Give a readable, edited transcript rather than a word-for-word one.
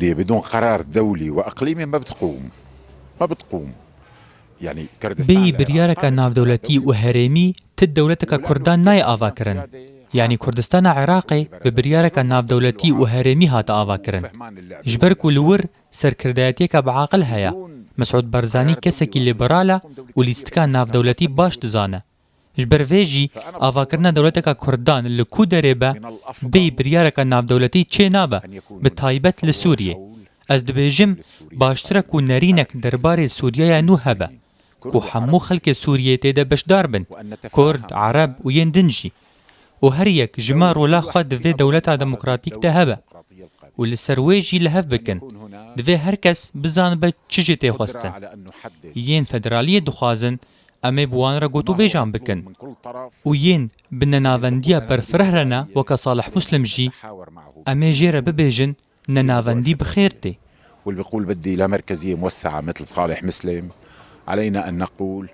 السعودية بدون قرار دولي وإقليمي ما بتقوم يعني بي بریارەکە ناودەوڵەتی و هەرێمی ت دەوڵەتەکە کوردان نایە ئاواکردن یعنی کوردستانە عێراقی بە بریارەکە ناودەوڵەتی و هەرێمی هاتە ئاواکردن ji ber ku li wir serkirdayetiyeka biaqil heye Mesûd Barzanî kesekî lîberal e û lîstika navdewletî baş dizane ji ber vê jî avakirina dewleteka Kurdan li ku derê be bêyî biryareka navdewletî çê nabe bi taybet li Sûriyê ez dibêjim baştir e ku nerînek derbarê Sûriyaya nû hebe ku hemû xelkê Sûriyê têde beşdar bin Kurd, Ereb û yên din jî û her yek ji me rola xwe di vê dewleta demokratîk de hebe û li ser wê jî li hev bikin divê her kes bizanibe çi jê tê xwestin yên federaliyê dixwazin em ê bi wan re gotûbêjan bikin û yên bi nenavendiya berfireh re ne weke Salih Muslim jî em ê jê re bibêjin nenavendî bi xêr tê واللي بيقول بدي لا مركزية موسعة مثل صالح مسلم علينا أن نقول